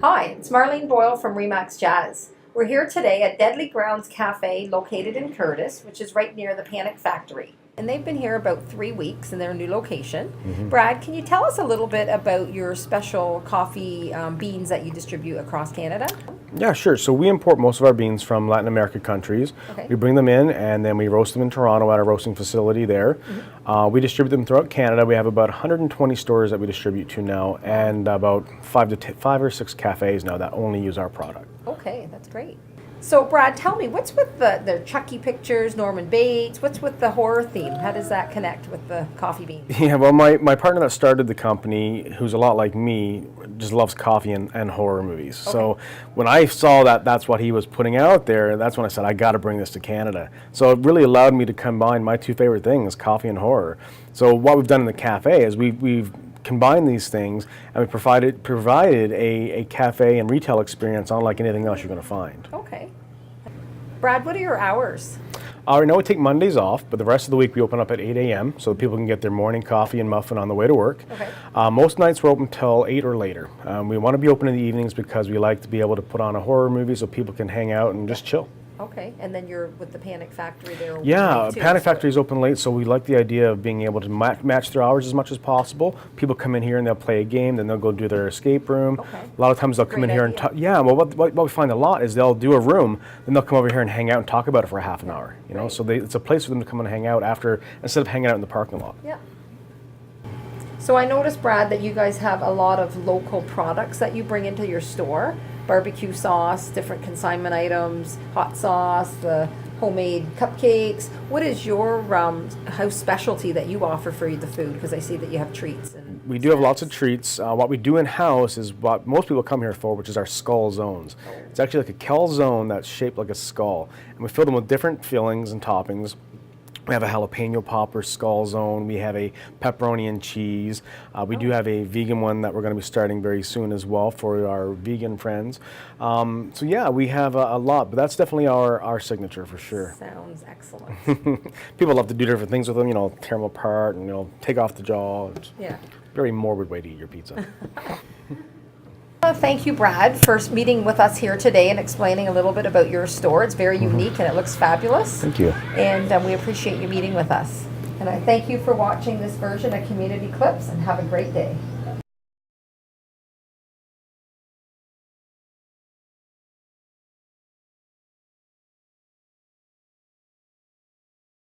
Hi, it's Marlene Boyle from REMAX Jazz. We're here today at Deadly Grounds Cafe located in Courtice, which is right near the Panic Factory. And they've been here about 3 weeks in their new location. Brad, can you tell us a little bit about your special coffee beans that you distribute across Canada? Yeah, sure. So we import most of our beans from Latin American countries. Okay. We bring them in and then we roast them in Toronto at our roasting facility there. We distribute them throughout Canada. We have about 120 stores that we distribute to now, and about 5 or 6 cafes now that only use our product. Okay, that's great. So Brad, tell me, what's with the Chucky pictures, Norman Bates, what's with the horror theme? How does that connect with the coffee beans? Yeah, well, my partner that started the company, who's a lot like me, just loves coffee and horror movies. Okay. So when I saw that that's what he was putting out there, that's when I said, I got to bring this to Canada. So it really allowed me to combine my two favorite things, coffee and horror. So what we've done in the cafe is we've combined these things, and we provided a cafe and retail experience unlike anything else you're going to find. Okay. Brad, what are your hours? Right now we take Mondays off, but the rest of the week we open up at 8 a.m. so that people can get their morning coffee and muffin on the way to work. Okay. Most nights we're open till 8 or later. We want to be open in the evenings because we like to be able to put on a horror movie so people can hang out and just chill. Okay, and then you're with the Panic Factory there. Yeah, too, Panic so- Factory is open late, so we like the idea of being able to match their hours as much as possible. People come in here and they'll play a game, then they'll go do their escape room. Okay. A lot of times they'll come in Great here idea. and talk. Yeah, well, what we find a lot is they'll do a room, then they'll come over here and hang out and talk about it for half an hour. You know, Right. so it's a place for them to come and hang out after instead of hanging out in the parking lot. Yeah. So I noticed, Brad, that you guys have a lot of local products that you bring into your store. Barbecue sauce, different consignment items, hot sauce, the homemade cupcakes. What is your house specialty that you offer for the food? Because I see that you have treats. And We do have lots of treats. What we do in-house is what most people come here for, which is our skull zones. It's actually like a calzone that's shaped like a skull. And we fill them with different fillings and toppings. We have a jalapeno popper skull zone. We have a pepperoni and cheese. We do have a vegan one that we're going to be starting very soon as well for our vegan friends. So yeah, we have a lot, but that's definitely our signature for sure. Sounds excellent. People love to do different things with them, you know, tear them apart and, you know, take off the jaw. It's Yeah. a very morbid way to eat your pizza. Thank you, Brad, for meeting with us here today and explaining a little bit about your store. It's very unique and it looks fabulous. Thank you. And we appreciate you meeting with us. And I thank you for watching this version of Community Clips, and have a great day.